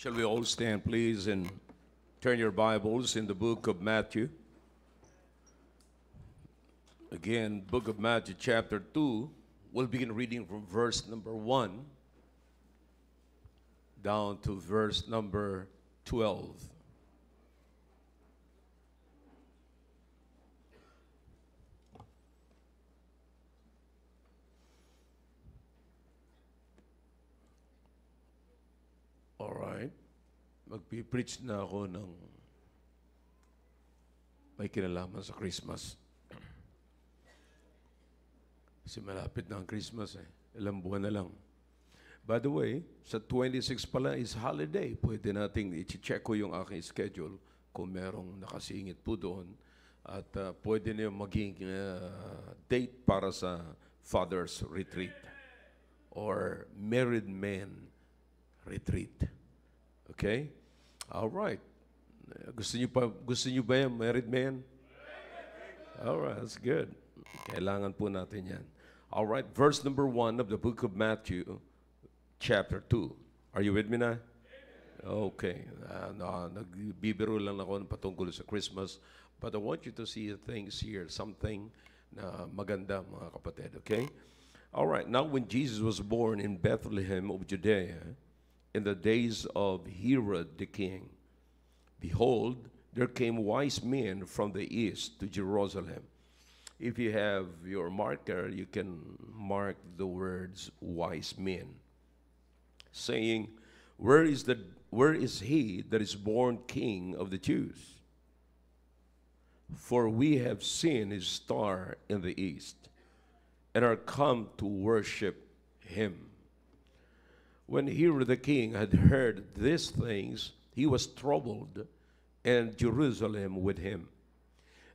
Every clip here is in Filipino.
Shall we all stand, please, and turn your Bibles in the book of Matthew? Again, book of Matthew, chapter 2. We'll begin reading from verse number 1 down to verse number 12. All right. Magpipreach na ako ng may kinalaman sa Christmas. Kasi malapit na ang Christmas eh. Ilang buwan na lang. By the way, sa 26 pala is holiday. Pwede nating i-check ko yung aking schedule kung merong nakasingit po doon. At pwede na yung maging date para sa Father's Retreat or Married Men Retreat. Okay? All right. Gusto niyo ba yung married man? All right, that's good. Kailangan po natin yan. All right, verse number 1 of the book of Matthew, chapter 2. Are you with me na? Okay. Nagbibiro lang ako patungkol sa Christmas, but I want you to see things here, something na maganda, mga kapatid, okay? All right, now when Jesus was born in Bethlehem of Judea, in the days of Herod the king, behold, there came wise men from the east to Jerusalem. If you have your marker, you can mark the words wise men, saying, Where is he that is born King of the Jews? For we have seen his star in the east, and are come to worship him. When Herod the king had heard these things, he was troubled, and Jerusalem with him.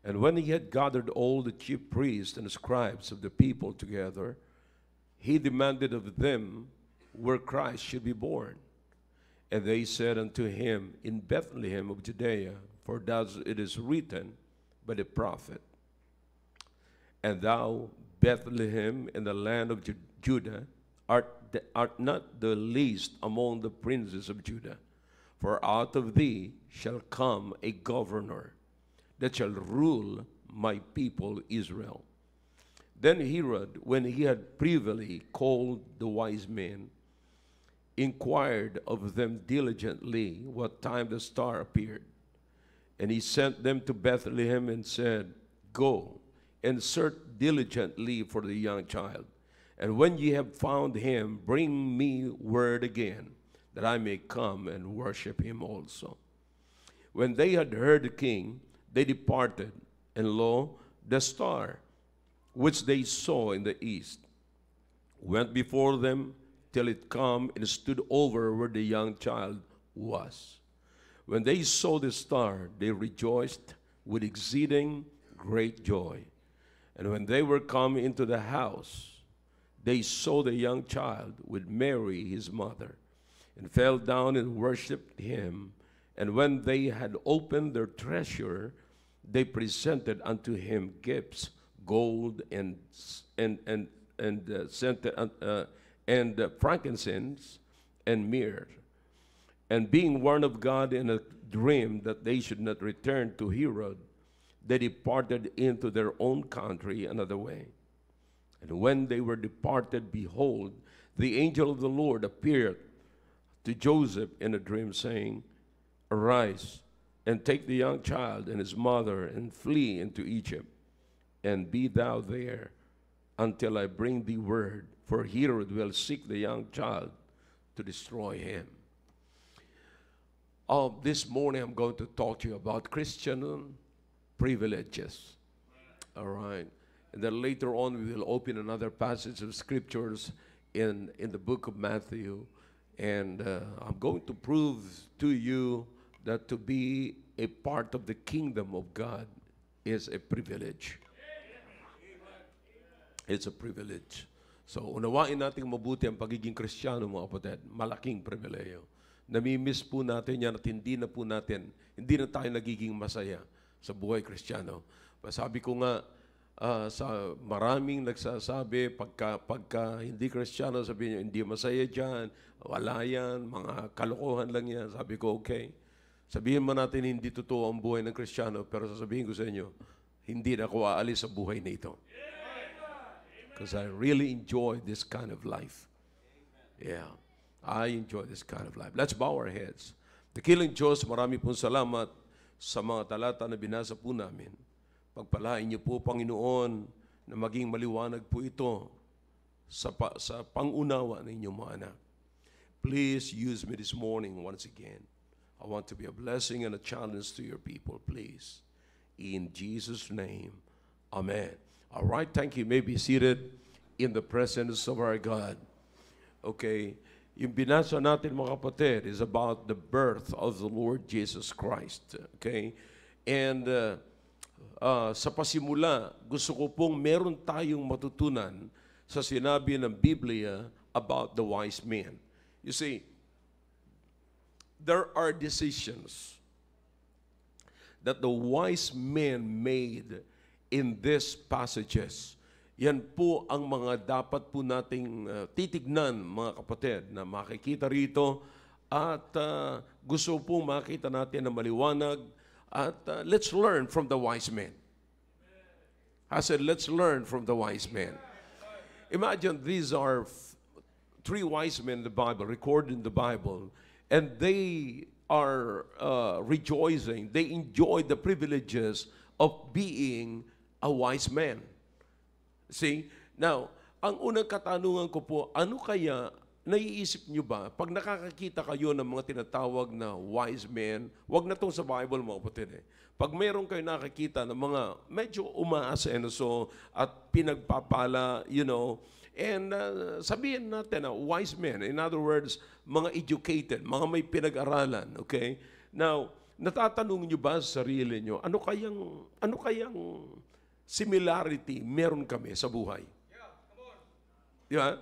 And when he had gathered all the chief priests and scribes of the people together, he demanded of them where Christ should be born. And they said unto him, In Bethlehem of Judea, for thus it is written by the prophet, And thou, Bethlehem, in the land of Judah, art not the least among the princes of Judah, for out of thee shall come a governor that shall rule my people Israel. Then Herod, when he had privily called the wise men, inquired of them diligently what time the star appeared. And he sent them to Bethlehem and said, Go and search diligently for the young child. And when ye have found him, bring me word again, that I may come and worship him also. When they had heard the king, they departed, and lo, the star, which they saw in the east, went before them till it come and stood over where the young child was. When they saw the star, they rejoiced with exceeding great joy. And when they were come into the house, they saw the young child with Mary his mother, and fell down and worshipped him. And when they had opened their treasure, they presented unto him gifts, gold and frankincense and myrrh. And being warned of God in a dream that they should not return to Herod, they departed into their own country another way. And when they were departed, behold, the angel of the Lord appeared to Joseph in a dream, saying, Arise, and take the young child and his mother, and flee into Egypt, and be thou there until I bring thee word, for Herod will seek the young child to destroy him. This morning I'm going to talk to you about Christian privileges. All right. And then later on, we will open another passage of scriptures in the book of Matthew. And I'm going to prove to you that to be a part of the kingdom of God is a privilege. It's a privilege. So, unawain natin mabuti ang pagiging Kristiyano, mga kapatid. Malaking pribileyo. Namimiss po natin yan at hindi na tayo nagiging masaya sa buhay Kristiyano. Sabi ko nga, sa maraming nagsasabi, pagka hindi Kristiyano, sabi niyo, hindi masaya dyan, wala yan, mga kalokohan lang yan. Sabi ko, okay. Sabihin mo natin hindi totoo ang buhay ng Kristiyano, pero sasabihin ko sa inyo, hindi na ako aalis sa buhay na ito. Because I really enjoy this kind of life. Yeah, I enjoy this kind of life. Let's bow our heads. Dakilang Diyos, marami pong salamat sa mga talata na binasa po namin. Pagpalain niyo po, Panginoon, na maging maliwanag po ito sa pangunawa ng inyong mga anak. Please use me this morning once again. I want to be a blessing and a challenge to your people, please. In Jesus' name, amen. All right, thank you. You may be seated in the presence of our God. Okay, yung binasa natin mga kapatid is about the birth of the Lord Jesus Christ. Okay, and sa pasimula, gusto ko pong meron tayong matutunan sa sinabi ng Biblia about the wise men. You see, there are decisions that the wise men made in these passages. Yan po ang mga dapat po nating titignan, mga kapatid, na makikita rito at gusto po makita natin na maliwanag at let's learn from the wise men. I said, let's learn from the wise men. Imagine these are three wise men in the Bible, recorded in the Bible, and they are rejoicing. They enjoy the privileges of being a wise man. See? Now, ang unang katanungan ko po, ano kaya, naiisip nyo ba, pag nakakakita kayo ng mga tinatawag na wise men, wag na itong sa Bible mga kapatid eh. Pag meron kayo nakakita ng mga medyo umaasenso at pinagpapala, you know, and sabihin natin na wise men, in other words, mga educated, mga may pinag-aralan, okay? Now, natatanong nyo ba sa sarili nyo, ano kayang similarity meron kami sa buhay? Di ba?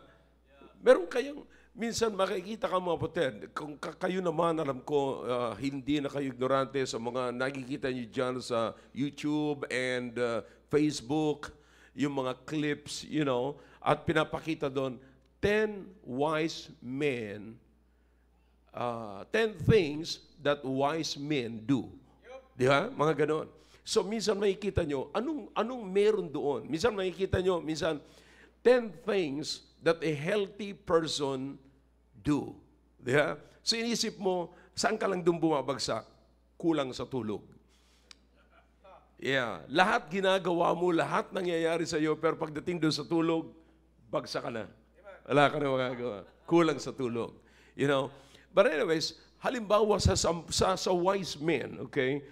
Meron kayang, minsan makikita ka mga kapatid, kung kayo naman, alam ko, hindi na kayo ignorante sa mga nakikita nyo dyan sa YouTube and Facebook, yung mga clips, you know, at pinapakita doon, 10 wise men, 10 things that wise men do. Di ba? Mga ganon. So, minsan makikita nyo, anong meron doon? Minsan makikita nyo, 10 things that a healthy person do. Di ba? So, inisip mo, saan ka lang doon bumabagsak? Kulang sa tulog. Yeah. Lahat ginagawa mo, lahat nangyayari sa iyo, pero pagdating doon sa tulog, bagsak ka na. Wala ka na magagawa. Kulang sa tulog. You know? But anyways, halimbawa sa wise men, okay?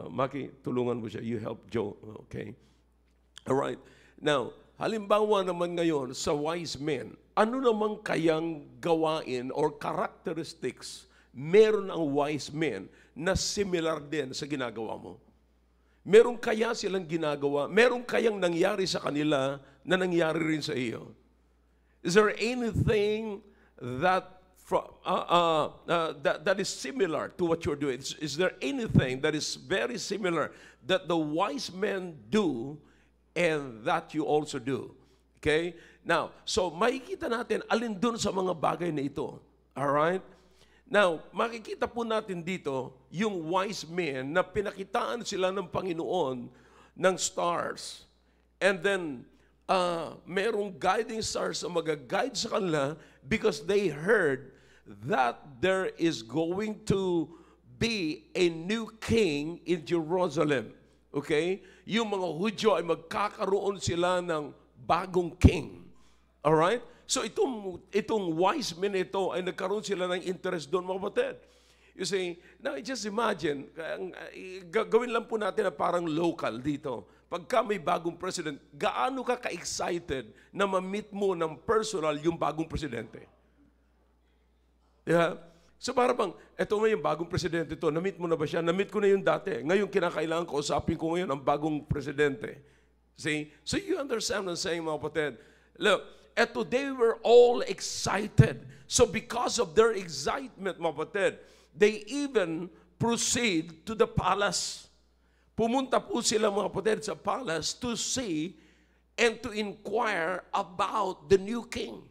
Maki, tulungan mo siya. You help Joe. Okay? Alright. Now, halimbawa naman ngayon sa wise men, ano naman kayang gawain or characteristics meron ang wise men na similar din sa ginagawa mo? Meron kaya silang ginagawa? Meron kayang nangyari sa kanila na nangyari rin sa iyo? Is there anything that that is similar to what you're doing? Is there anything that is very similar that the wise men do and that you also do? Okay? Now, so makikita natin alin dun sa mga bagay na ito. Alright? Now, makikita po natin dito yung wise men na pinakitaan sila ng Panginoon ng stars. And then, merong guiding stars na mag-guide sa kanila because they heard that there is going to be a new king in Jerusalem. Okay? Yung mga Hudyo ay magkakaroon sila ng bagong king. Alright? So itong wise men ito ay nagkaroon sila ng interest doon, mga kapatid. You see, now just imagine, gawin lang po natin na parang local dito. Pagka may bagong president, gaano ka ka-excited na ma-meet mo ng personal yung bagong presidente? Yeah. So para bang, eto nga yung bagong presidente ito, na-meet mo na ba siya? Na-meet ko na yung dati. Ngayon kinakailangan ko, usapin ko ngayon ang bagong presidente. See? So you understand what I'm saying, mga kapatid? Look, eto, they were all excited. So because of their excitement, mga kapatid, they even proceed to the palace. pumunta po sila mga kapatid sa palace to see and to inquire about the new king.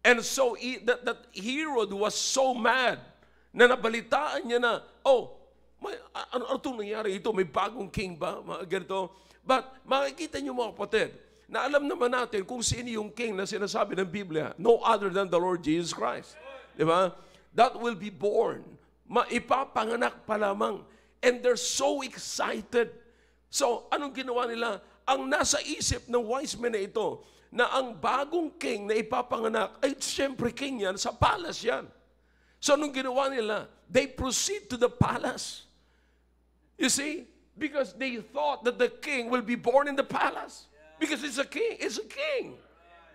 And so that Herod was so mad na nabalitaan niya na, ano itong nangyari ito? May bagong king ba? Mga ganito. But makikita niyo mga kapatid, na alam naman natin kung sino yung king na sinasabi ng Biblia. No other than the Lord Jesus Christ. Di ba? That will be born. Maipapanganak pa lamang. And they're so excited. So, anong ginawa nila? Ang nasa isip ng wise men na ito, na ang bagong king na ipapanganak, ay siyempre king yan, sa palace yan. So, anong ginawa nila? They proceed to the palace. You see? Because they thought that the king will be born in the palace. Because it's a king. It's a king.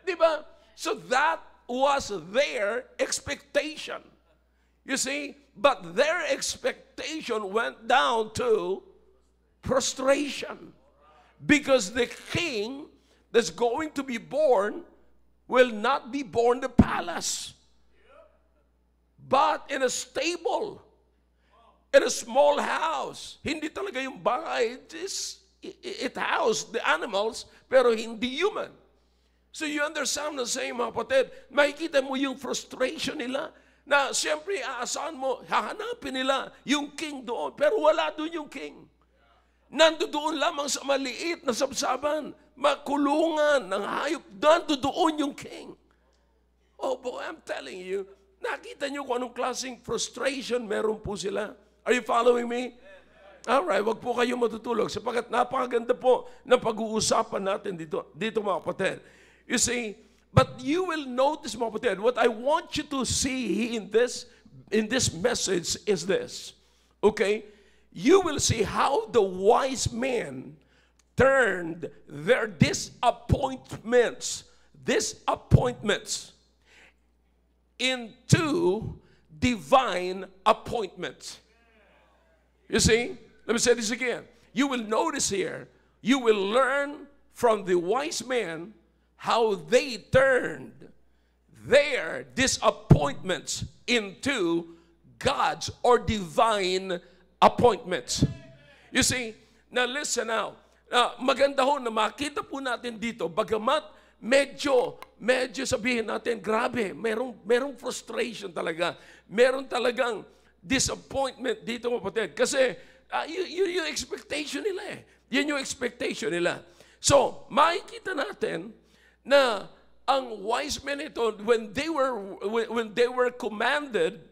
Diba? So that was their expectation. You see? But their expectation went down to frustration. Because the king that's going to be born will not be born in the palace, but in a stable, in a small house. Hindi talaga yung bahay. It housed the animals, pero hindi human. So you understand the same, mga kapatid. Makikita mo yung frustration nila na siyempre aasahan mo, hahanapin nila yung king doon, pero wala doon yung king. Nandoon lamang sa maliit na sabsaban, makulungan ng hayop, nandoon yung king. Oh boy, I'm telling you, nakita nyo kung anong klaseng frustration meron po sila. Are you following me? Alright, wag po kayo matutulog sapagkat napakaganda po ng pag-uusapan natin dito mga kapatid. You see, but you will notice mga kapatid, what I want you to see in this message is this. Okay? You will see how the wise men turned their disappointments into divine appointments. You see? Let me say this again. You will notice here, you will learn from the wise men how they turned their disappointments into God's or divine appointments. You see, now listen now. Maganda ho na makita po natin dito, bagamat medyo sabihin natin, grabe, merong frustration talaga. Meron talagang disappointment dito mga kapatid. Kasi, yung expectation nila eh. Yan yung expectation nila. So, makikita natin na ang wise men ito, when they were commanded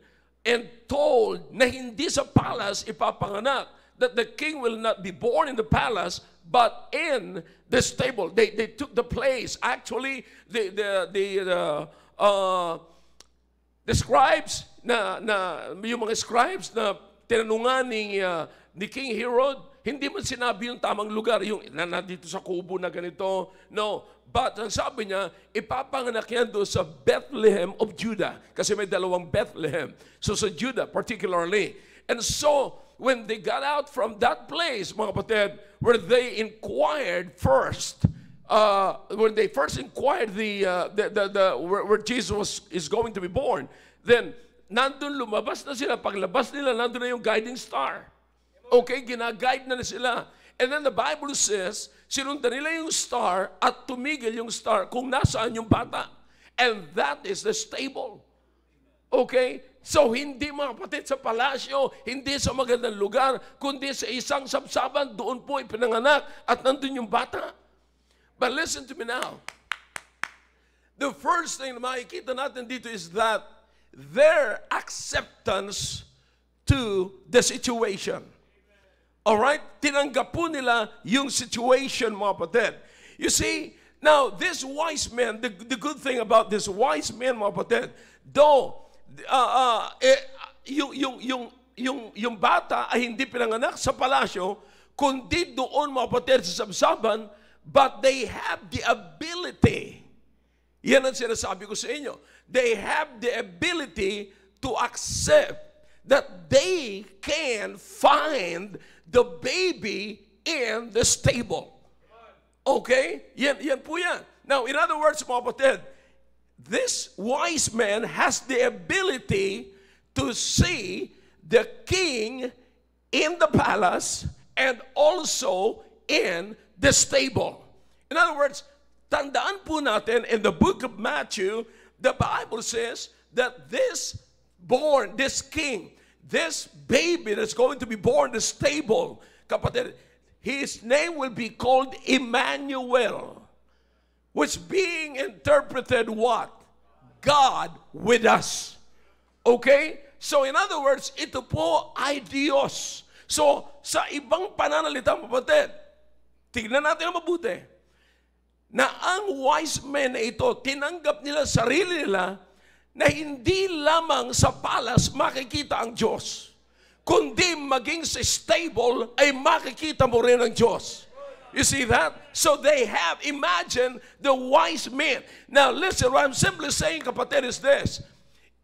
and told na hindi sa palace ipapanganak, that the king will not be born in the palace, but in the stable. They took the place. Actually, the scribes, yung mga scribes na tinanungan ni King Herod, hindi man sinabi yung tamang lugar, yung nandito sa kubo na ganito. No. But ang sabi niya, ipapanganak yan doon sa Bethlehem of Judah. Kasi may dalawang Bethlehem. So sa Judah particularly. And so, when they got out from that place, mga kapatid, where they inquired first, when they first inquired where Jesus is going to be born, then nandun lumabas na sila. Paglabas nila, nandun na yung guiding star. Okay, ginaguide na sila. And then the Bible says, sinundan nila yung star at tumigil yung star kung nasaan yung bata. And that is the stable. Okay? So, hindi mga kapatid sa palasyo, hindi sa magandang lugar, kundi sa isang sabsaban, doon po ipinanganak at nandun yung bata. But listen to me now. The first thing na makikita natin dito is that their acceptance to the situation. Alright? Tinanggap po nila yung situation, mga kapatid. You see, now, this wise man, the good thing about this wise man, mga kapatid, though, yung bata ay hindi pinanganak sa palasyo, kundi doon, mga kapatid, sa sabsaban, but they have the ability. Yan ang sinasabi ko sa inyo. They have the ability to accept that they can find the baby in the stable. Okay? Yan po yan. Now, in other words, mga kapatid, this wise man has the ability to see the king in the palace and also in the stable. In other words, tandaan po natin in the book of Matthew, the Bible says that this king, this baby that's going to be born in the stable, kapatid, his name will be called Emmanuel, which being interpreted what? God with us. Okay? So in other words, ito po ay Diyos. So sa ibang pananalita, kapatid, tignan natin ang mabuti, na ang wise men na ito, tinanggap nila sarili nila na hindi lamang sa palace makikita ang Diyos, kundi maging sa stable ay makikita mo rin ang Diyos. You see that? So they have imagined the wise men. Now listen, what I'm simply saying, kapatid, is this.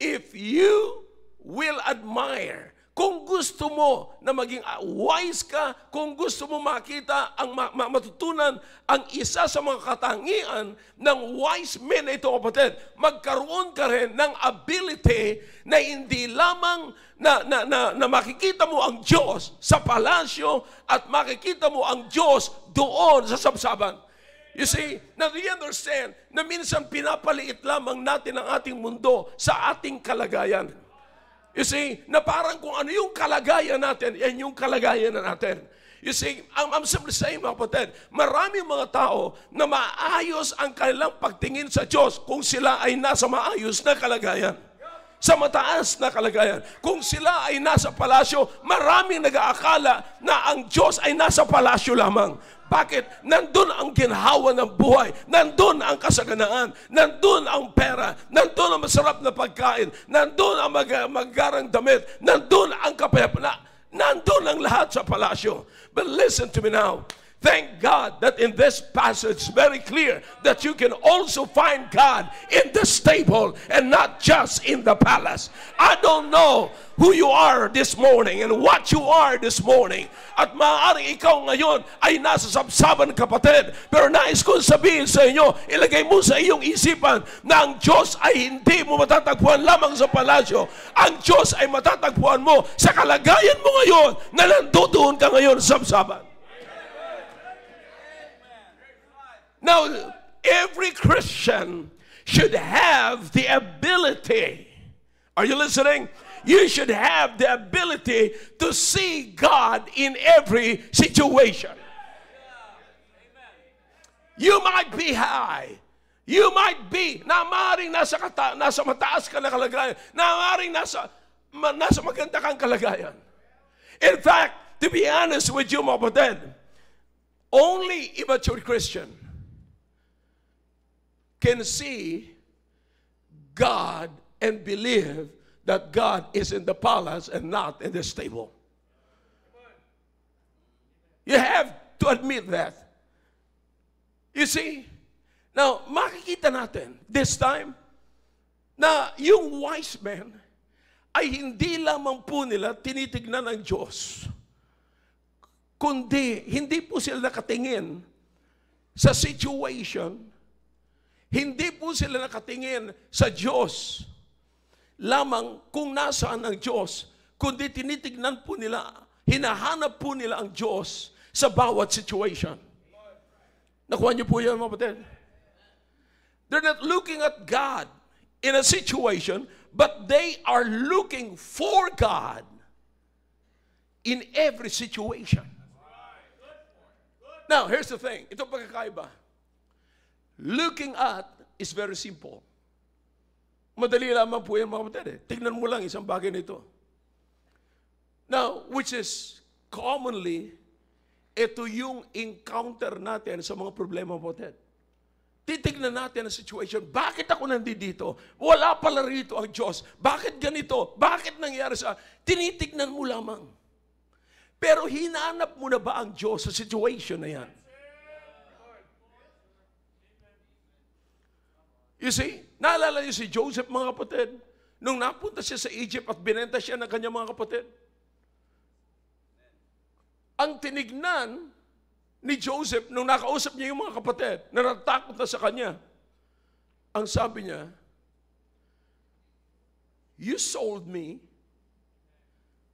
If you will admire, kung gusto mo na maging wise ka, kung gusto mo makita ang matutunan ang isa sa mga katangian ng wise men na ito, kapatid, magkaroon ka rin ng ability na hindi lamang na makikita mo ang Diyos sa palasyo at makikita mo ang Diyos doon sa sabsaban. You see, now do you understand na minsan pinapaliit lamang natin ang ating mundo sa ating kalagayan? You see, na parang kung ano yung kalagayan natin, yan yung kalagayan na natin. You see, I'm simply saying, mga kapatid, maraming mga tao na maayos ang kanilang pagtingin sa Diyos kung sila ay nasa maayos na kalagayan, sa mataas na kalagayan. Kung sila ay nasa palasyo, maraming nag-aakala na ang Diyos ay nasa palasyo lamang. Bakit? Nandun ang ginhawa ng buhay. Nandun ang kasaganaan. Nandun ang pera. Nandun ang masarap na pagkain. Nandun ang maggarang damit. Nandun ang kapayapaan. Nandun ang lahat sa palasyo. But listen to me now. Thank God that in this passage, it's very clear that you can also find God in the stable and not just in the palace. I don't know who you are this morning and what you are this morning. At maaaring ikaw ngayon ay nasa sabsaban, kapatid. Pero nais kong sabihin sa inyo, ilagay mo sa iyong isipan na ang Diyos ay hindi mo matatagpuan lamang sa palasyo. Ang Diyos ay matatagpuan mo sa kalagayan mo ngayon na nandoon ka ngayon sa sabsaban. Now, every Christian should have the ability. Are you listening? You should have the ability to see God in every situation. You might be high. You might be, na maaaring nasa mataas ka na kalagayan, na maaaring nasa maganda kang kalagayan. In fact, to be honest with you, mga kapatid, only immature Christian can see God and believe that God is in the palace and not in the stable. You have to admit that. You see, now makikita natin this time na yung wise men ay hindi lamang po nila tinitignan ng Diyos, kundi hindi po sila nakatingin sa situation. Hindi po sila nakatingin sa Diyos lamang kung nasaan ang Diyos, kundi tinitignan po nila, hinahanap po nila ang Diyos sa bawat situation. Nakuha niyo po yan, mga kapatid? They're not looking at God in a situation, but they are looking for God in every situation. Now, here's the thing. Ito pagkakaiba. Looking at is very simple. Madali lamang po yan, mga kapatid. Tignan mo lang isang bagay nito. Now, which is commonly, ito yung encounter natin sa mga problema, mga kapatid. Titignan natin ang situation. Bakit ako nandito? Wala pala rito ang Diyos. Bakit ganito? Bakit nangyari sa... Tinitignan mo lamang. Pero hinanap mo na ba ang Diyos sa situation na yan? You see, naalala niyo si Joseph, mga kapatid, nung napunta siya sa Egypt at binenta siya ng kanyang mga kapatid. Ang tinignan ni Joseph, nung nakausap niya yung mga kapatid, na natakot na sa kanya, ang sabi niya, "You sold me,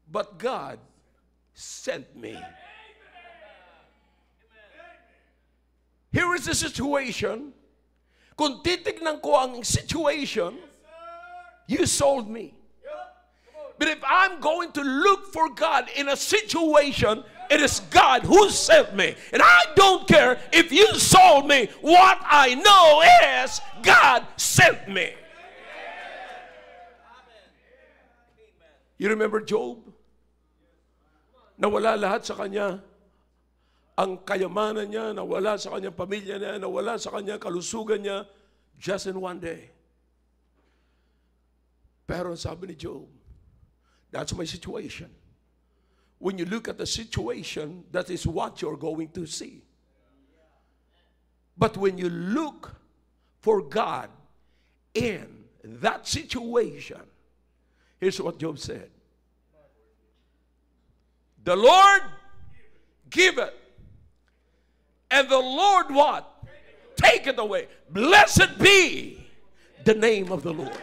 but God sent me." here is the situation. Kung titignan ko ang situation, you sold me. But if I'm going to look for God in a situation, it is God who sent me. And I don't care if you sold me. What I know is God sent me. You remember Job? Nawala lahat sa kanya. Ang kayamanan niya, nawala sa kanyang pamilya niya, nawala sa kanyang kalusugan niya, just in one day. Pero sabi ni Job, that's my situation. When you look at the situation, that is what you're going to see. But when you look for God in that situation, here's what Job said. The Lord giveth, and the Lord what? Take it away. Blessed be the name of the Lord.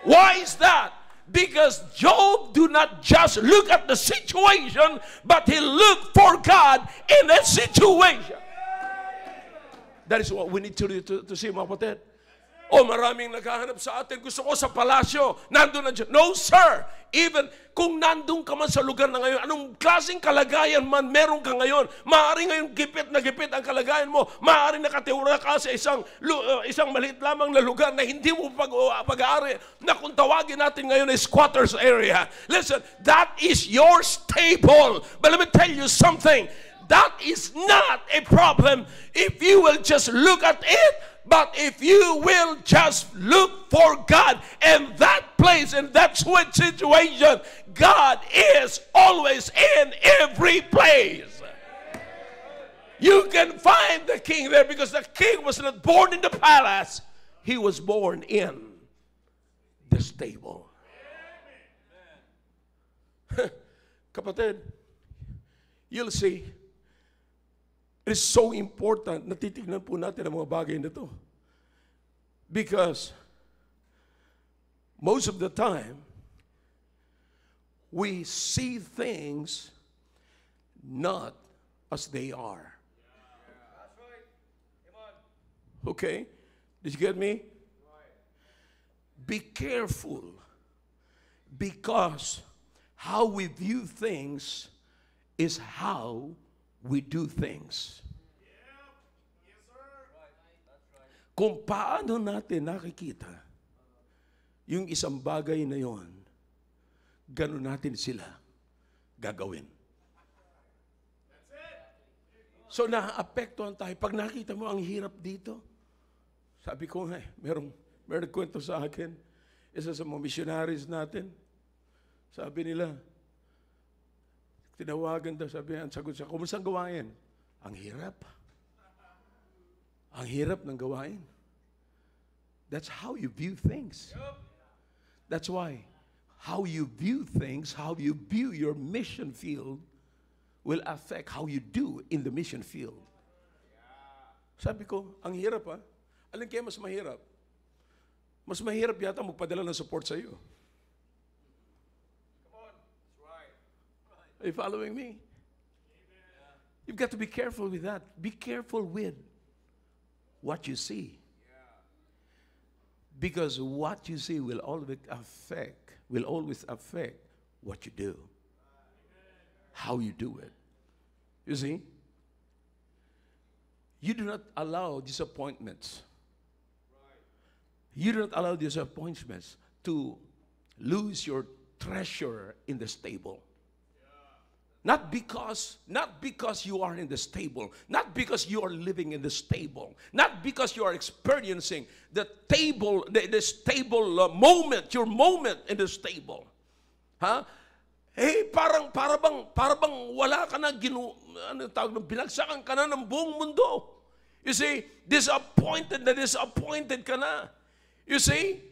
Why is that? Because Job do not just look at the situation, but he looked for God in that situation. That is what we need to see, mga kapatid. Maraming naghahanap sa atin. Gusto ko sa palasyo. Nandun na dyan. No, sir. Even kung nandun ka man sa lugar na ngayon, anong klaseng kalagayan man meron ka ngayon, maaaring ngayon gipit na gipit ang kalagayan mo, maaaring nakatiwala ka sa isang maliit lamang na lugar na hindi mo pag-aari, na kung tawagin natin ngayon is squatters area. Listen, that is your stable. But let me tell you something. That is not a problem if you will just look at it. But if you will just look for God in that place, in that sweet situation, God is always in every place. You can find the king there because the king was not born in the palace. He was born in the stable. Kapatid, you'll see, it is so important na titignan po natin ang mga bagay na ito. Because most of the time, we see things not as they are. Okay? Did you get me? Be careful, because how we view things is how we do things. Kung paano natin nakikita yung isang bagay na yon, ganun natin sila gagawin. So na-apektuhan tayo. Pag nakita mo ang hirap dito, sabi ko nga, meron kwento sa akin, isa sa mga missionaries natin, sabi nila, tinawagan daw, sabi, ang sagot siya, kumusta ang gawain? Ang hirap. Ang hirap ng gawain. That's how you view things. That's why how you view things, how you view your mission field will affect how you do in the mission field. Sabi ko, ang hirap ha. Alin kaya mas mahirap? Mas mahirap yata magpadala ng support sa iyo. Are you following me? You've got to be careful with that. Be careful with what you see. Because what you see will always affect what you do. How you do it. You see? You do not allow disappointments. You do not allow disappointments to lose your treasure in the stable. Not because you are in the stable, not because you are living in the stable, not because you are experiencing the stable moment, your moment in the stable. Huh? Para bang wala ka na binagsakan ka na ng buong mundo. You see, disappointed ka na. You see,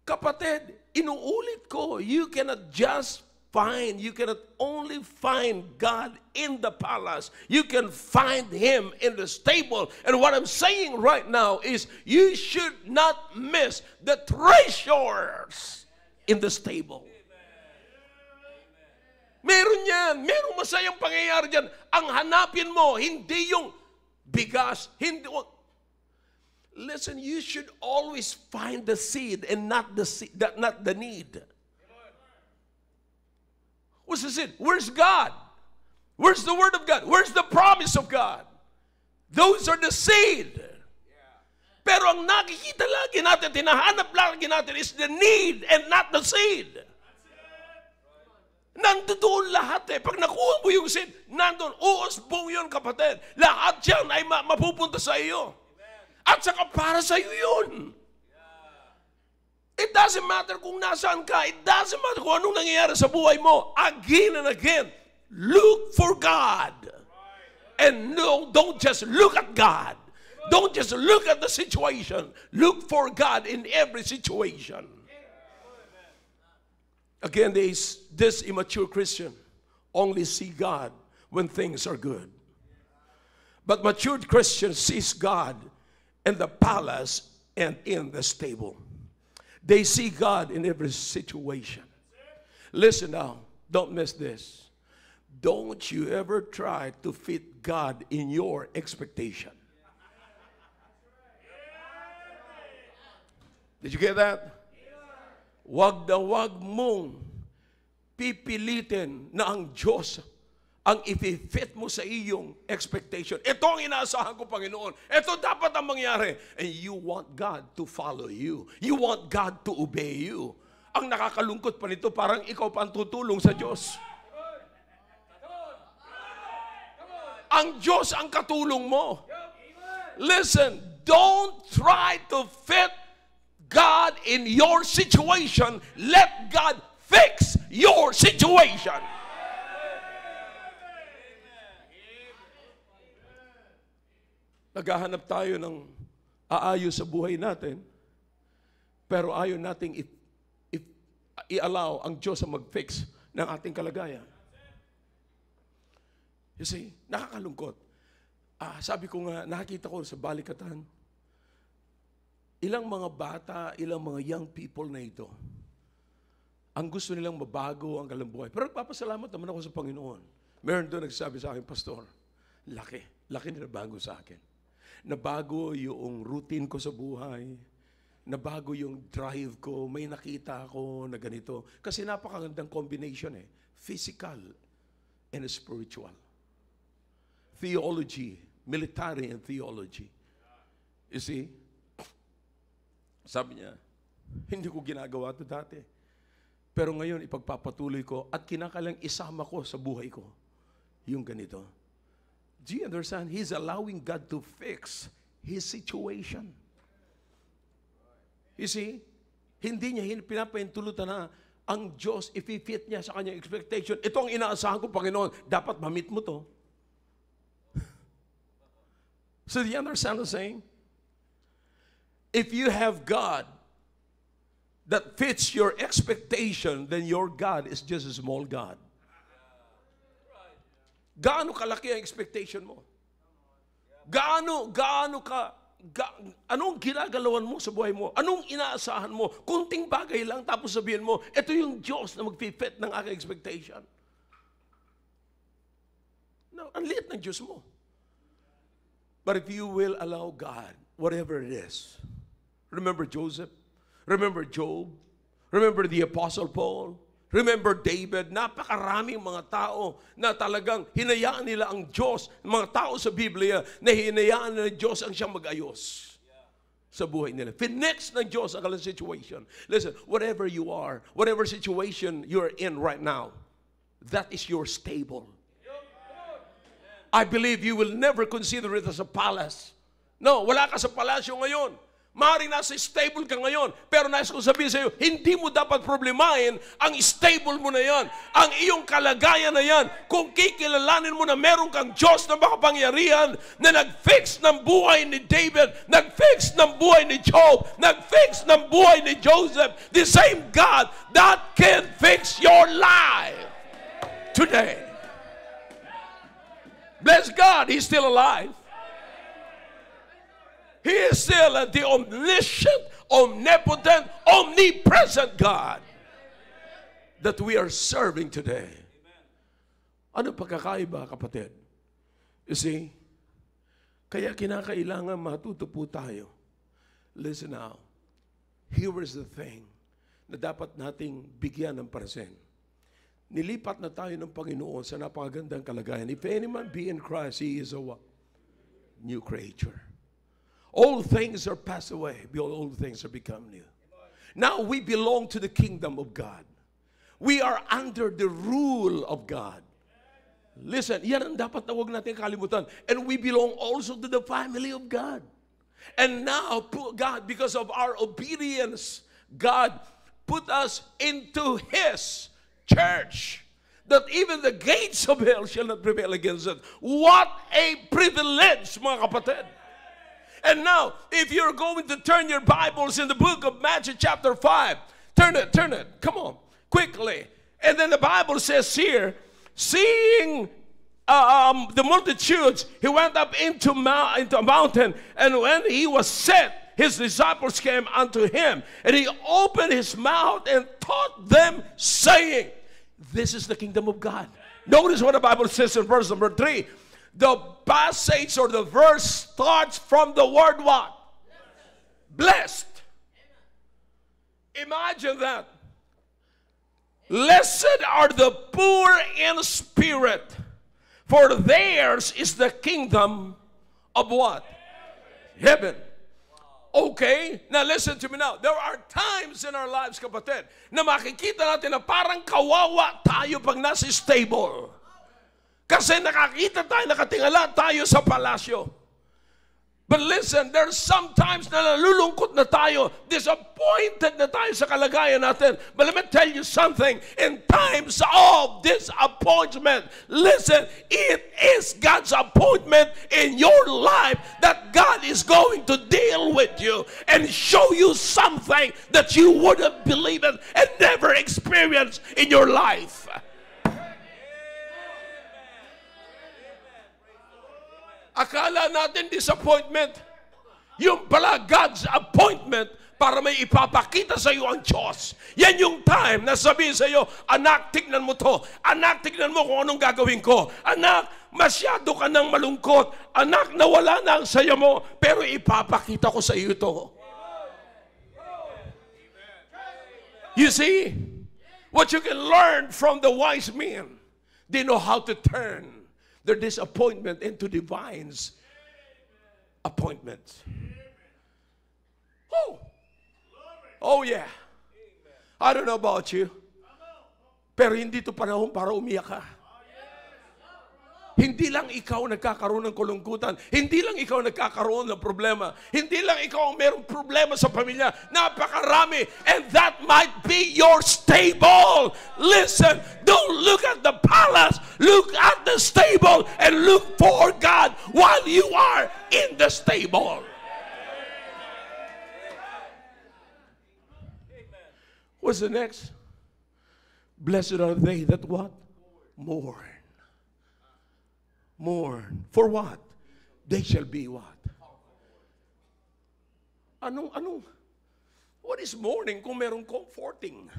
kapatid, inuulit ko, you cannot only find God in the palace. You can find Him in the stable. And what I'm saying right now is you should not miss the treasures in the stable. Meron yan. Merong masayang pangyayari dyan. Ang hanapin mo, hindi yung Because, listen, you should always find the seed and not the need. What's the seed? Where's God? Where's the Word of God? Where's the promise of God? Those are the seed. Pero ang nakikita lagi natin, tinahanap lagi natin is the need and not the seed. Nandoon lahat eh. Pag nakuha mo yung seed, nandoon. Uusbong yun, kapatid. Lahat yan ay mapupunta sa iyo. At saka para sa iyo yun. It doesn't matter kung nasaan ka. It doesn't matter kung anong nangyayari sa buhay mo. Again and again, look for God. And no, don't just look at God. Don't just look at the situation. Look for God in every situation. Again, this immature Christian only see God when things are good. But matured Christian sees God in the palace and in the stable. They see God in every situation. Listen now, don't miss this. Don't you ever try to fit God in your expectation. Did you get that? Wag mong pipilitin na ang Diyos ang i-fit mo sa iyong expectation. Ito ang inaasahan ko, Panginoon. Ito dapat ang mangyari. And you want God to follow you. You want God to obey you. Ang nakakalungkot pa nito, parang ikaw pa ang tutulong sa Diyos. Ang Diyos ang katulong mo. Listen, don't try to fit God in your situation. Let God fix your situation. Naghahanap tayo ng aayos sa buhay natin, pero ayaw nating i-allow ang Diyos ang mag-fix ng ating kalagayan. You see, nakakalungkot. Sabi ko nga, nakakita ko sa balikatan, ilang mga bata, ilang mga young people na ito, ang gusto nilang mabago ang kalambuhay. Pero nagpapasalamat naman ako sa Panginoon. Meron doon nagsabi sa akin, Pastor, laki na bago sa akin. Nabago yung routine ko sa buhay. Nabago yung drive ko. May nakita ako na ganito. Kasi napakagandang combination eh. Physical and spiritual. Theology, military and theology. You see? Sabi niya, hindi ko ginagawa ito dati. Pero ngayon, ipagpapatuloy ko at kinakalang isama ko sa buhay ko yung ganito. Do you understand? He's allowing God to fix his situation. You see? Hindi niya pinapahintulutan na ang Diyos, if-fit niya sa kanyang expectation. Ito ang inaasahan ko, Panginoon. Dapat ma-meet mo to. So do you understand what I'm saying? If you have God that fits your expectation, then your God is just a small God. Gaano kalaki ang expectation mo? Anong ginagalawan mo sa buhay mo? Anong inaasahan mo? Kunting bagay lang, tapos sabihin mo, ito yung Diyos na mag-fit ng aking expectation. No, ang liit ng Diyos mo. But if you will allow God, whatever it is, remember Joseph, remember Job, remember the Apostle Paul, remember David, napakaraming mga tao na talagang hinayaan nila ang Diyos, mga tao sa Biblia na hinayaan nila ng Diyos ang siyang mag-ayos sa buhay nila. Finex ng Diyos ang kanilang situation. Listen, whatever you are, whatever situation you're in right now, that is your stable. I believe you will never consider it as a palace. No, wala ka sa palasyo ngayon. Maaaring nasa stable ka ngayon, pero nais kong sabihin sa iyo, hindi mo dapat problemahin ang stable mo na yan, ang iyong kalagayan na yan, kung kikilalanin mo na meron kang Diyos na makapangyarihan, na nag-fix ng buhay ni David, nag-fix ng buhay ni Job, nag-fix ng buhay ni Joseph, the same God that can fix your life today. Bless God, He's still alive. He is still the omniscient, omnipotent, omnipresent God that we are serving today. Ano pagkakaiba, kapatid? You see, Kaya kinakailangan matuto po tayo. Listen now. Here is the thing na dapat nating bigyan ng pansin. Nilipat na tayo ng Panginoon sa napakagandang kalagayan. If any man be in Christ, he is a what? New creature. All things are passed away. Behold, all things are become new. Now we belong to the kingdom of God. We are under the rule of God. Listen, yan ang dapat na huwag natin kalimutan. And we belong also to the family of God. And now, God, because of our obedience, God put us into His church, that even the gates of hell shall not prevail against it. What a privilege, mga kapatid. And now, if you're going to turn your Bibles in the book of Matthew chapter 5, turn it, come on, quickly. And then the Bible says here, seeing the multitudes, he went up into a mountain, and when he was set, his disciples came unto him, and he opened his mouth and taught them, saying, this is the kingdom of God. Notice what the Bible says in verse number 3. The passage or the verse starts from the word what? Blessed. Imagine that. Blessed are the poor in spirit, for theirs is the kingdom of what? Heaven. Okay, now listen to me now. There are times in our lives, kapatid, na makikita natin na parang kawawa tayo pag nasa stable. Kasi nakakita tayo, nakatingala tayo sa palasyo. But listen, there's sometimes na nalulungkot na tayo, disappointed na tayo sa kalagayan natin. But let me tell you something, in times of disappointment, listen, it is God's appointment in your life that God is going to deal with you and show you something that you wouldn't believe in and never experienced in your life. Akala natin disappointment. Yung pala God's appointment para may ipapakita sa iyo ang Diyos. Yan yung time na sabihin sa iyo, anak, tignan mo to. Anak, tignan mo kung anong gagawin ko. Anak, masyado ka nang malungkot. Anak, nawala na ang saya mo. Pero ipapakita ko sa iyo to. You see, what you can learn from the wise men, they know how to turn their disappointment into divine's appointment. Oh yeah. I don't know about you, pero hindi to panahon para umiyak ka. Hindi lang ikaw nagkakaroon ng kalungkutan. Hindi lang ikaw nagkakaroon ng problema. Hindi lang ikaw ang mayroong problema sa pamilya. Napakarami. And that might be your stable. Listen, don't look at the palace. Look at the stable and look for God while you are in the stable. What's the next? Blessed are they that what? Mourn. Mourn. For what? They shall be what? What is mourning kung merong comforting?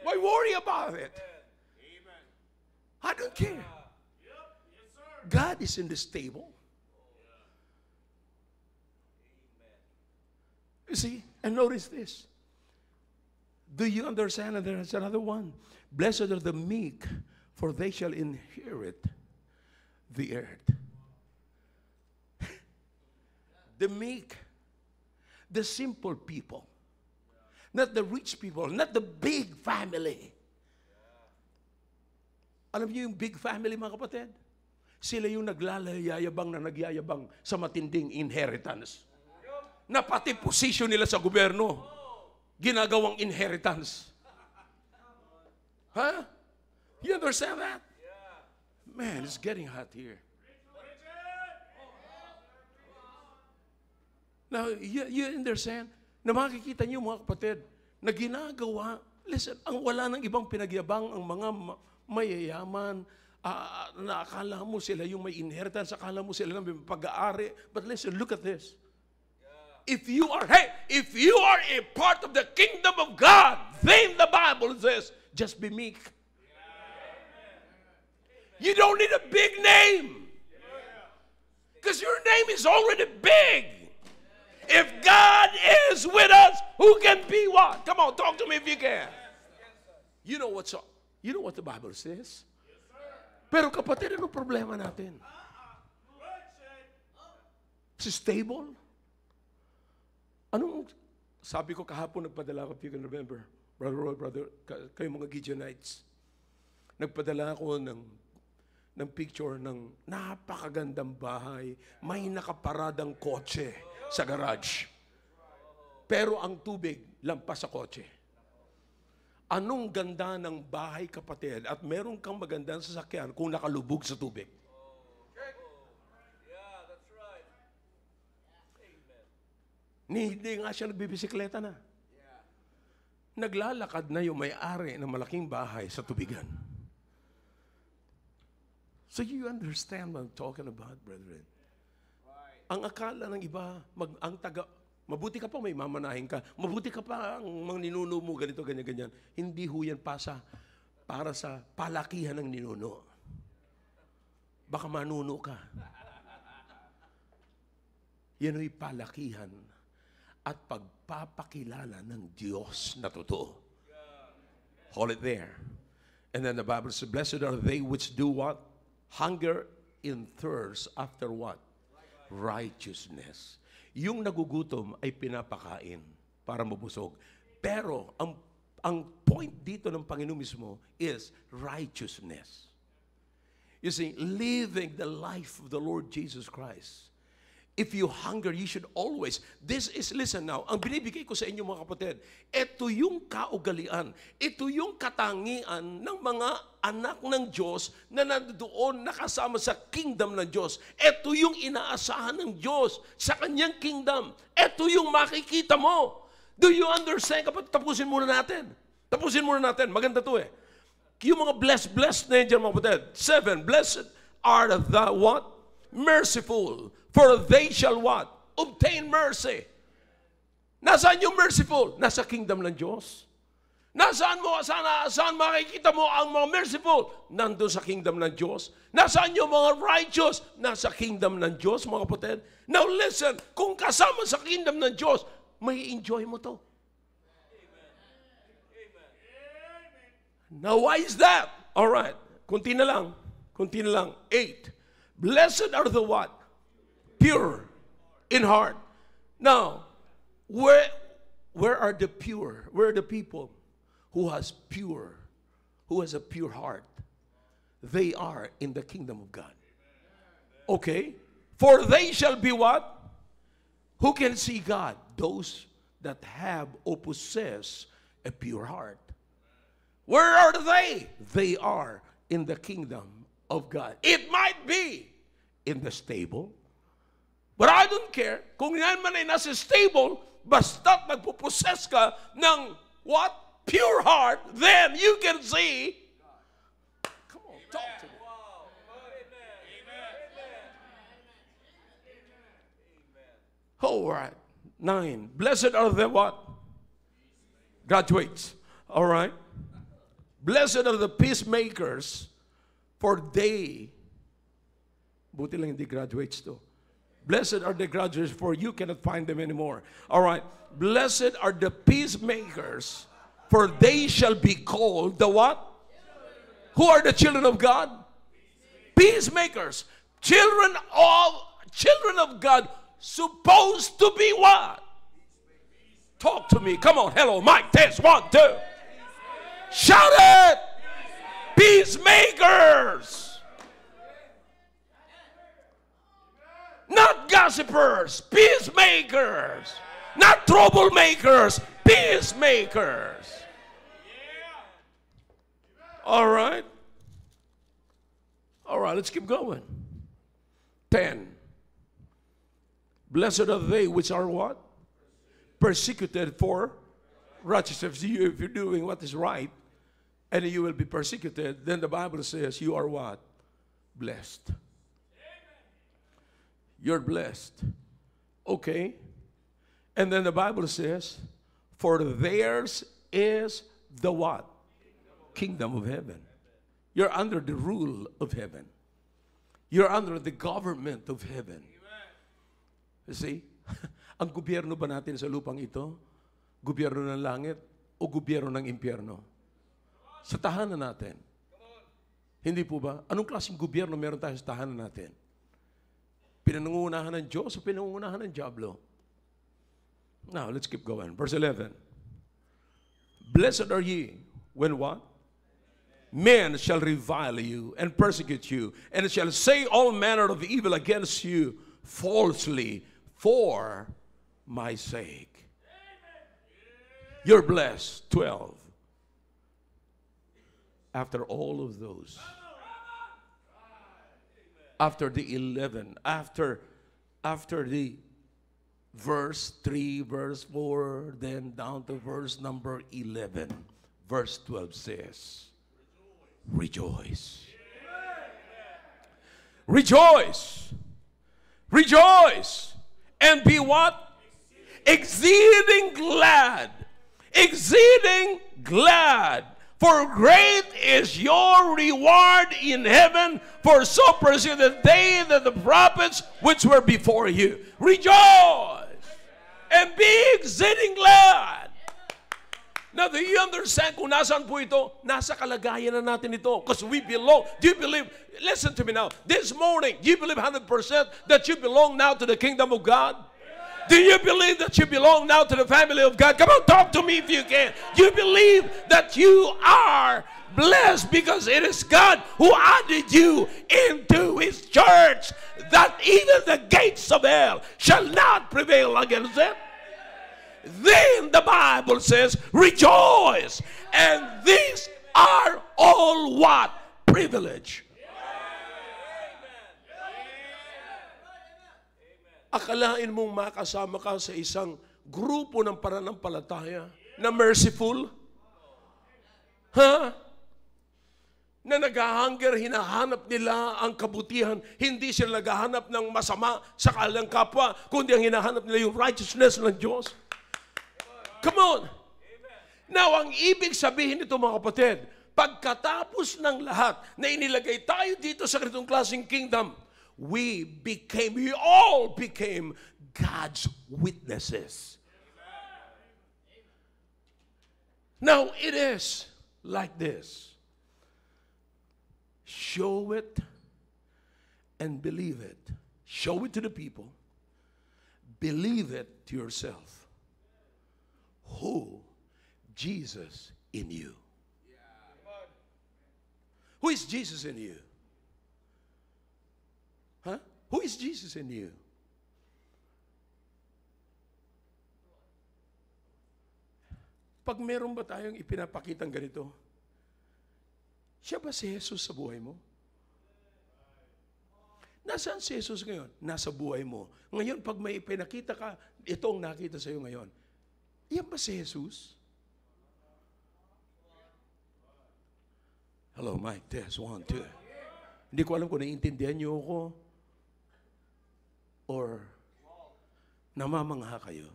Why worry about it? I don't care. God is in the stable. You see, and notice this. Do you understand that there is another one? Blessed are the meek, for they shall inherit the earth. The meek, the simple people, not the rich people, not the big family. Alam niyo yung big family, mga kapatid? Sila yung naglalayayabang na nagyayabang sa matinding inheritance. Na pati position nila sa gobyerno, ginagawang inheritance. Huh? You understand that? Man, it's getting hot here. Now, you understand? Na makikita niyo mga kapatid, na ginagawa, listen, ang wala ng ibang pinagyabang ang mga mayayaman, na akala mo sila yung may inheritance, akala mo sila may pag-aari. But listen, look at this. If you are a part of the kingdom of God, then the Bible says, just be meek. You don't need a big name. Because your name is already big. If God is with us, who can be what? Come on, talk to me if you can. You know what the Bible says? Pero kapatid, ano problema natin? It's stable. Anong, sabi ko kahapon, nagpadala ko, if you can remember, Brother Roy, kayo mga Gideonites, nagpadala ako ng picture ng napakagandang bahay, may nakaparadang kotse sa garage. Pero ang tubig, lampas sa kotse. Anong ganda ng bahay, kapatid, at meron kang magandang sasakyan kung nakalubog sa tubig? Hindi nga siya nagbibisikleta na. Naglalakad na yung may-ari ng malaking bahay sa tubigan. So you understand what I'm talking about, brethren? Ang akala ng iba, mabuti ka pa, may mamanahin ka. Mabuti ka pa, ang mga ninuno mo, ganito, ganyan, ganyan. Hindi ho yan para sa palakihan ng ninuno. Baka manuno ka. Yan ho'y palakihan at pagpapakilala ng Diyos na totoo. Hold it there. And then the Bible says, blessed are they which do what? Hunger and thirst after what? Righteousness. Yung nagugutom ay pinapakain para mabusog. Pero ang point dito ng Panginoon mismo is righteousness. You see, living the life of the Lord Jesus Christ. If you hunger, you should always. Listen now, ang binibigay ko sa inyo mga kapatid, ito yung kaugalian, ito yung katangian ng mga anak ng Diyos na nandoon nakasama sa kingdom ng Diyos. Ito yung inaasahan ng Diyos sa kanyang kingdom. Ito yung makikita mo. Do you understand? Kapag tapusin muna natin. Maganda to eh. Yung mga blessed na yan mga kapatid. 7, blessed are the what? Merciful. For they shall what? Obtain mercy. Nasaan yung merciful? Nasa kingdom ng Diyos. Nasaan makikita mo ang mga merciful? Nandun sa kingdom ng Diyos. Nasaan yung mga righteous? Nasa kingdom ng Diyos, mga kapatid. Now listen, kung kasama sa kingdom ng Diyos, may enjoy mo to. Now why is that? Alright, kunti na lang. 8. Blessed are the what? Pure in heart. Now, where are the pure? Where are the people who has a pure heart? They are in the kingdom of God. Okay? For they shall be what? Who can see God? Those that have or possess a pure heart. Where are they? They are in the kingdom of God. It might be in the stable, but I don't care kung yan man ay nasa stable, basta't nagpupossess ka ng what? Pure heart, then you can see. Come on, talk to me. All right. 9. Blessed are the what? Graduates. All right. Blessed are the peacemakers, for they, buti lang hindi graduates to. Blessed are the graduates, for you cannot find them anymore. All right. Blessed are the peacemakers, for they shall be called the what? Who are the children of God? Peacemakers. Children of God supposed to be what? Talk to me. Come on. Hello, Mike. Test. 1, 2. Shout it. Peacemakers. Not gossipers, peacemakers. Not troublemakers, peacemakers. All right. All right, let's keep going. 10. Blessed are they which are what? Persecuted for righteousness. If you're doing what is right, and you will be persecuted, then the Bible says you are what? Blessed. You're blessed. Okay. And then the Bible says, for theirs is the what? Kingdom of heaven. You're under the rule of heaven. You're under the government of heaven. You see? Ang gobyerno ba natin sa lupang ito? Gobyerno ng langit o gobyerno ng impyerno? Sa tahanan natin. Hindi po ba? Anong klaseng gobyerno meron tayo sa tahanan natin? Pinangungunahan ng Diyos o pinangungunahan ng Diablo? Now, let's keep going. Verse 11. Blessed are ye when what? Men shall revile you and persecute you, and shall say all manner of evil against you falsely for my sake. You're blessed. 12. After all of those, after the 11, after the verse 3, verse 4, then down to verse number 11, verse 12 says, rejoice. Rejoice. Rejoice. And be what? Exceeding glad. Exceeding glad. For great is your reward in heaven, for so proceeded they that the prophets which were before you. Rejoice and be exceeding glad. Now, do you understand kung nasaan po ito? Nasa kalagayan na natin ito. Because we belong. Do you believe? Listen to me now. This morning, do you believe 100% that you belong now to the kingdom of God? Do you believe that you belong now to the family of God? Come on, talk to me if you can. Do you believe that you are blessed because it is God who added you into His church, that even the gates of hell shall not prevail against it? Then the Bible says, rejoice. And these are all what? Privilege. Akalain mong makasama ka sa isang grupo ng pananampalataya na merciful? Ha? Na nag-hunger, hinahanap nila ang kabutihan. Hindi sila naghahanap ng masama sa kanilang kapwa, kundi ang hinahanap nila yung righteousness ng Diyos. Come on. Now, ang ibig sabihin nito mga kapatid, pagkatapos ng lahat na inilagay tayo dito sa ganitong klaseng kingdom, we all became God's witnesses. Now, it is like this. Show it and believe it. Show it to the people. Believe it to yourself. Who? Jesus in you. Who is Jesus in you? Huh? Who is Jesus in you? Pag meron ba tayong ipinapakitang ganito, siya ba si Jesus sa buhay mo? Nasaan si Jesus ngayon? Nasa buhay mo. Ngayon, pag may ipinakita ka, itong nakita sa iyo ngayon, yan ba si Jesus? Hello, Mike. Test. 1, 2. Hindi ko alam kung naiintindihan niyo ako or namamangha kayo.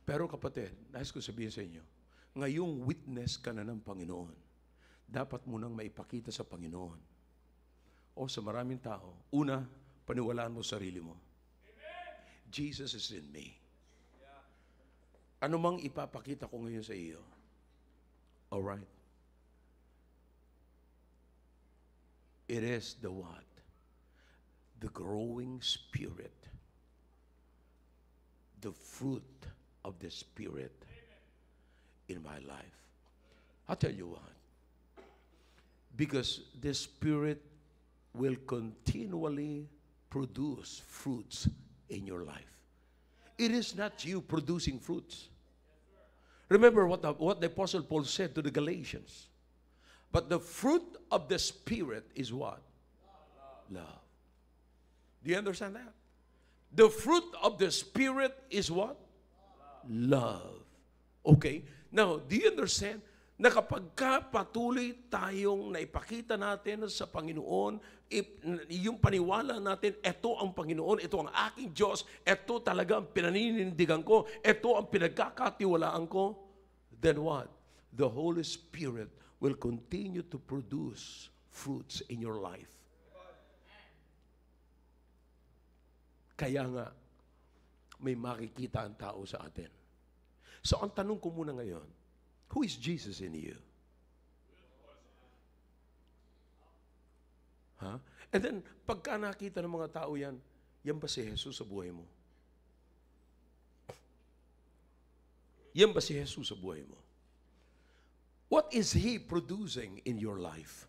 Pero kapatid, nais ko sabihin sa inyo, ngayong witness ka na ng Panginoon, dapat mo nang maipakita sa Panginoon o sa maraming tao. Una, paniwalaan mo sarili mo. Jesus is in me. Ano mang ipapakita ko ngayon sa iyo? Alright? It is the what? The growing spirit. The fruit of the Spirit in my life. I'll tell you what. Because the Spirit will continually produce fruits in your life. It is not you producing fruits. Remember what the Apostle Paul said to the Galatians. But the fruit of the Spirit is what? Love. Do you understand that? The fruit of the Spirit is what? Love. Okay? Now, do you understand na kapag patuloy tayong naipakita natin sa Panginoon, yung paniwala natin, ito ang Panginoon, ito ang aking Diyos, ito talaga ang pinaninindigan ko, ito ang pinagkakatiwalaan ko, then what? The Holy Spirit will continue to produce fruits in your life. Kaya nga, may makikita ang tao sa atin. So, ang tanong ko muna ngayon, who is Jesus in you? Huh? And then, pagka nakita ng mga tao yan ba si Jesus sa buhay mo? Yan ba si Jesus sa buhay mo? What is He producing in your life?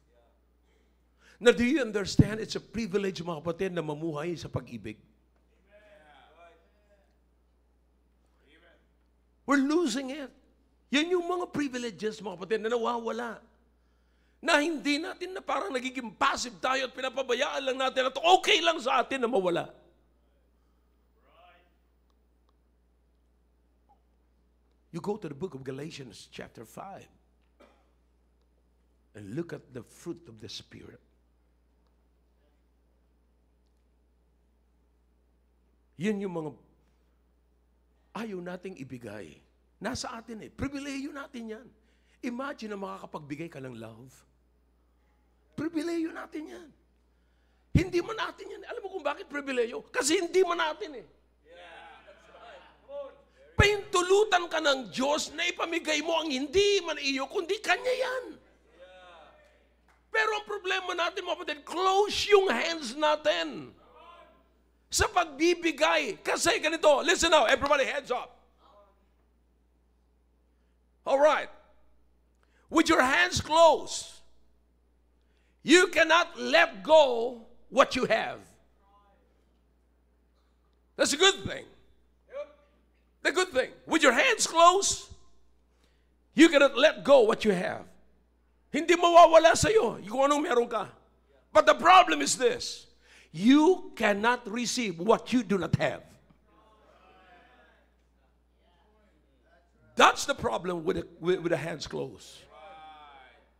Now, do you understand it's a privilege, mga kapatid, na mamuhay sa pag-ibig? We're losing it. Yan yung mga privileges, mga kapatid, na nawawala. Na hindi natin, na parang nagiging passive tayo at pinapabayaan lang natin at okay lang sa atin na mawala. You go to the book of Galatians chapter 5 and look at the fruit of the Spirit. Yan yung mga ayaw nating ibigay. Nasa atin eh. Pribileyo natin yan. Imagine na makakapagbigay ka ng love. Pribileyo natin yan. Hindi man natin yan. Alam mo kung bakit pribileyo? Kasi hindi man natin eh. Pahintulutan ka ng Diyos na ipamigay mo ang hindi man iyo, kundi Kanya yan. Pero ang problema natin, mga kapatid, close yung hands natin sa pagbibigay. Kasi ganito, listen now, everybody heads up. All right. With your hands closed, you cannot let go what you have. That's a good thing. The good thing. With your hands closed, you cannot let go what you have. Hindi mawawala sa iyo kung anong meron ka. But the problem is this. You cannot receive what you do not have. That's the problem with the hands closed.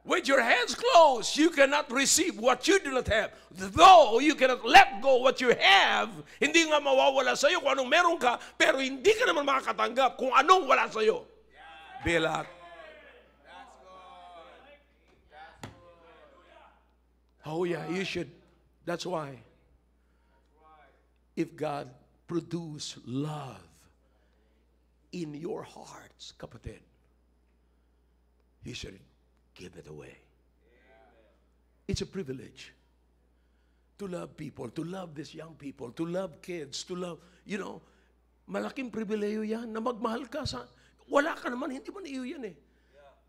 With your hands closed, you cannot receive what you do not have. Though you cannot let go what you have, hindi nga mawawala sa iyo kung anong meron ka, pero hindi ka naman makakatanggap kung anong wala sa iyo. Bilat. Oh yeah, you should. That's why. If God produce love in your hearts, kapatid, He should give it away. It's a privilege to love people, to love these young people, to love kids, to love, malaking pribileyo yan na magmahal ka sa, wala ka naman, hindi man iyo yan eh.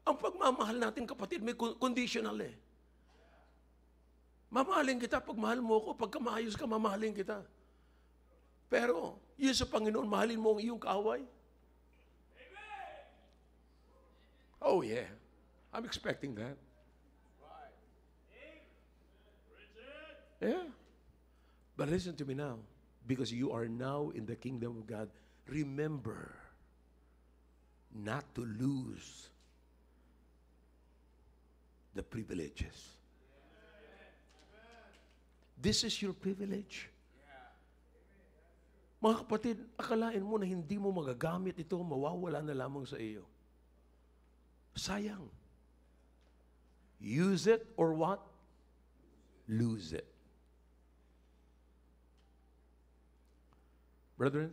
Ang pagmamahal natin, kapatid, may conditional eh. Mamahalin kita pag mahal mo ako, pagka maayos ka, mamahalin kita. Pero, yun sa Panginoon, mahalin mo ang iyong kaaway. Oh yeah. I'm expecting that. Yeah. But listen to me now. Because you are now in the kingdom of God, remember not to lose the privileges. This is your privilege. Mga kapatid, akalain mo na hindi mo magagamit ito, mawawala na lamang sa iyo. Sayang. Use it or what? Lose it. Brethren,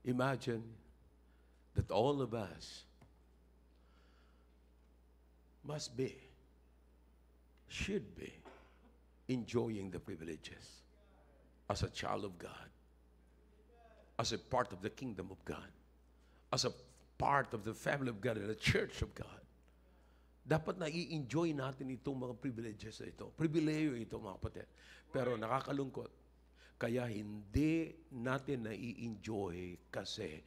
imagine that all of us must be, should be, enjoying the privileges as a child of God, as a part of the kingdom of God, as a part of the family of God and the church of God. Dapat na i-enjoy natin itong mga privileges na ito. Pribileyo ito, mga kapatid. Pero nakakalungkot. Kaya hindi natin na i-enjoy kasi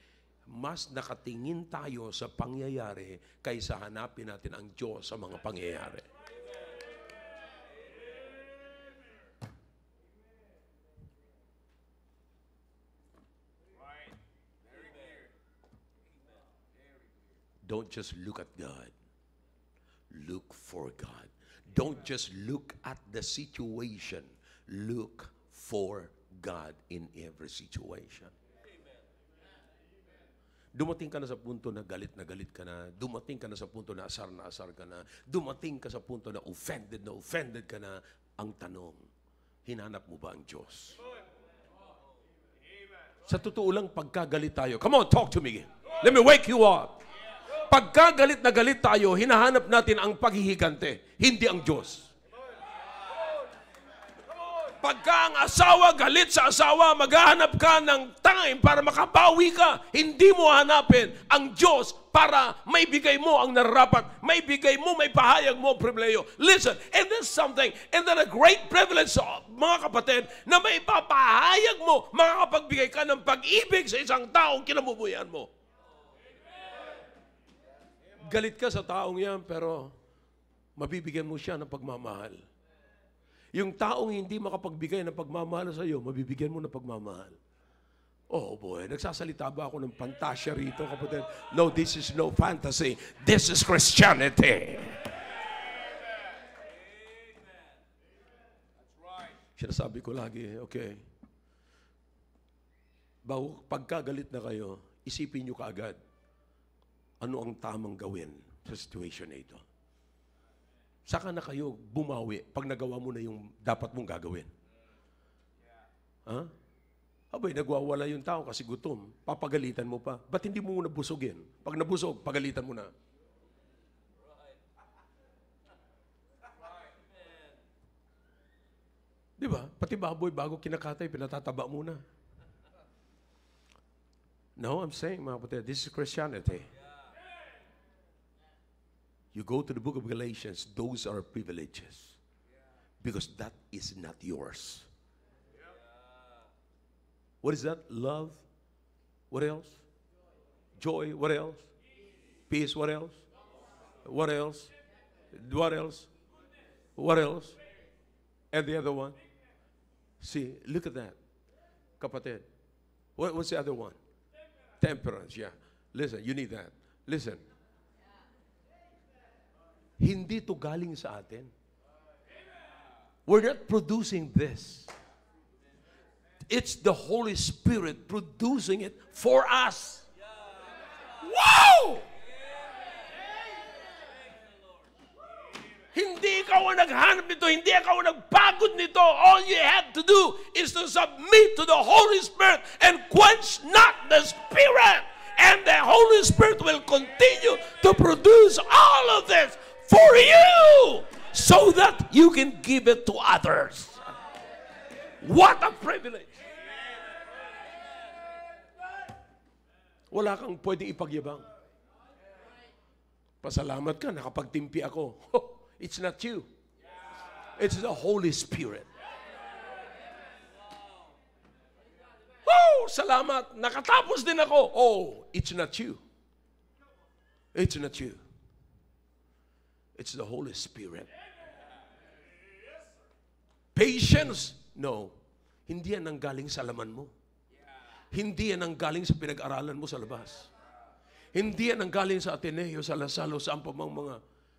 mas nakatingin tayo sa pangyayari kaysa hanapin natin ang Diyos sa mga pangyayari. Don't just look at God. Look for God. Don't just look at the situation. Look for God in every situation. Dumating ka na sa punto na galit ka na. Dumating ka na sa punto na asar ka na. Dumating ka sa punto na offended ka na. Ang tanong, hinanap mo ba ang Diyos? Sa totoo lang, pagkagalit tayo, come on, talk to me. Let me wake you up. Pagkagalit na galit tayo, hinahanap natin ang paghihigante, hindi ang Diyos. Pagka ang asawa galit sa asawa, maghahanap ka ng time para makabawi ka. Hindi mo hanapin ang Diyos para may bigay mo ang nararapat, may bigay mo, may pahayag mo ang pribileyo. Listen, and there's something, and then a great privilege, mga kapatid, na may papahayag mo, makakapagbigay ka ng pag-ibig sa isang taong kinabubuyan mo. Galit ka sa taong yan, pero mabibigyan mo siya ng pagmamahal. Yung taong hindi makapagbigay ng pagmamahal sa iyo, mabibigyan mo ng pagmamahal. Oh boy, nagsasalita ba ako ng fantasya rito, kapatid? No, this is no fantasy. This is Christianity. Sinasabi ko lagi, okay, pagkagalit na kayo, isipin nyo kaagad, ano ang tamang gawin sa situation na ito. Saka na kayo bumawi pag nagawa mo na yung dapat mong gagawin. Ha? Abay, nagwawala yung tao kasi gutom. Papagalitan mo pa. Ba't hindi mo muna busugin? Pag nabusog, pagalitan mo na. Di ba? Pati baboy, bago kinakatay, pinatataba muna. No, I'm saying, mga kapatid, this is Christianity. You go to the book of Galatians, those are privileges. Because that is not yours. What is that? Love. What else? Joy. What else? Peace. What else? What else? What else? What else? And the other one? See, look at that. Kapatid. What's the other one? Temperance, yeah. Listen, you need that. Listen. Hindi to galing sa atin. We're not producing this. It's the Holy Spirit producing it for us. Wow! Hindi ikaw ang naghanap nito, hindi ikaw ang nagpagod nito. All you have to do is to submit to the Holy Spirit and quench not the Spirit. And the Holy Spirit will continue to produce all of this for you, so that you can give it to others. What a privilege! Wala kang pwedeng ipagyabang. Pasalamat ka, nakapagtimpi ako. It's not you. It's the Holy Spirit. Oh, salamat, nakatapos din ako. Oh, it's not you. It's not you. It's the Holy Spirit. Patience? No. Hindi yan ang galing sa laman mo. Hindi yan ang galing sa pinag-aralan mo sa labas. Hindi yan ang galing sa Ateneo, sa Lasalo, sa ampamang mga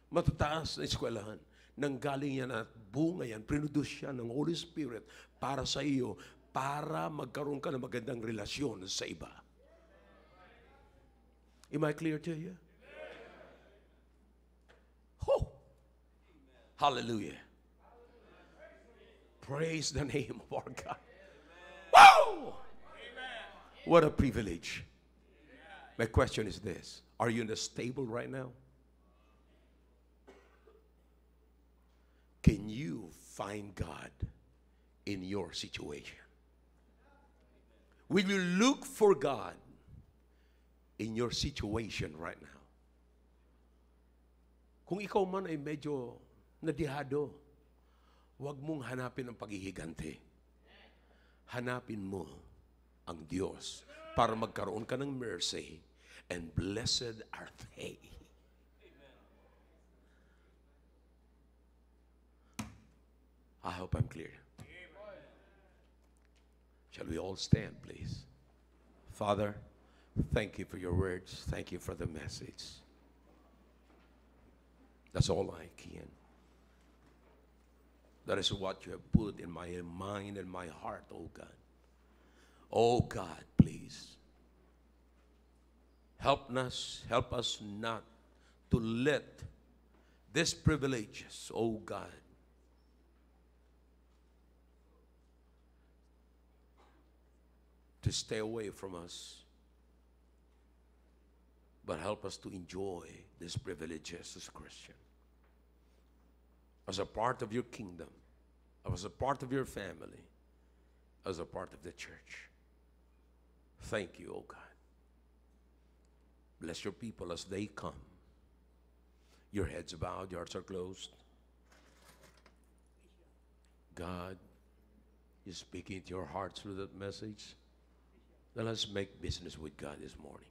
matataas na eskwelahan. Nanggaling yan at bunga yan, produce yan ng Holy Spirit para sa iyo, para magkaroon ka ng magandang relasyon sa iba. Am I clear to you? Oh. Hallelujah. Praise the name of our God. Wow! What a privilege. My question is this. Are you in a stable right now? Can you find God in your situation? Will you look for God in your situation right now? Kung ikaw man ay medyo nadihado, huwag mong hanapin ang paghihigante. Hanapin mo ang Diyos para magkaroon ka ng mercy, and blessed are they. I hope I'm clear. Shall we all stand, please? Father, thank you for your words. Thank you for the message. That's all I can. That is what you have put in my mind and my heart, oh God. Oh God, please. Help us not to let these privileges, oh God, to stay away from us, but help us to enjoy these privileges as a Christian, as a part of your kingdom, as a part of your family, as a part of the church. Thank you, oh God. Bless your people as they come. Your heads are bowed, your hearts are closed. God is speaking to your hearts through that message. Then let's make business with God this morning.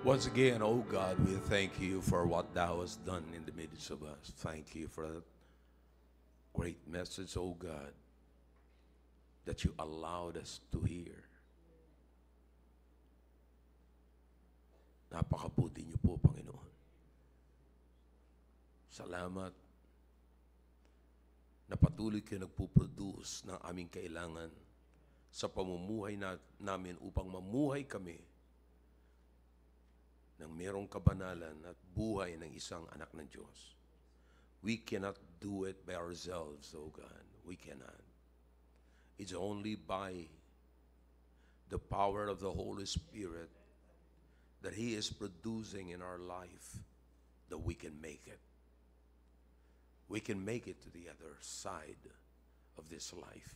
Once again, oh God, we thank you for what thou hast done in the midst of us. Thank you for that great message, oh God, that you allowed us to hear. Napakabuti niyo po, Panginoon. Salamat na patuloy kayo nagpuproduce ng aming kailangan sa pamumuhay namin upang mamuhay kami ng merong kabanalan at buhay ng isang anak ng Diyos. We cannot do it by ourselves, oh God. We cannot. It's only by the power of the Holy Spirit that He is producing in our life that we can make it. We can make it to the other side of this life.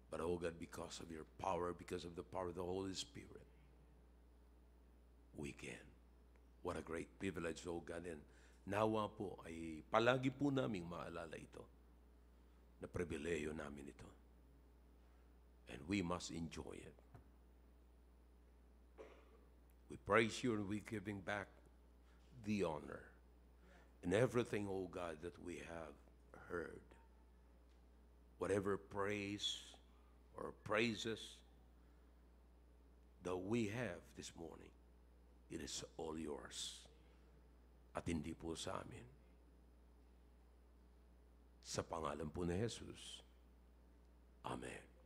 But oh God, because of your power, because of the power of the Holy Spirit, we can. What a great privilege, oh God. And nawa po ay palagi po naming maalala ito, na pribileyo namin ito. And we must enjoy it. We praise you and we giving back the honor and everything, oh God, that we have heard. Whatever praise or praises that we have this morning, it is all yours. At hindi po sa amin. Sa pangalan po ni Jesus. Amen.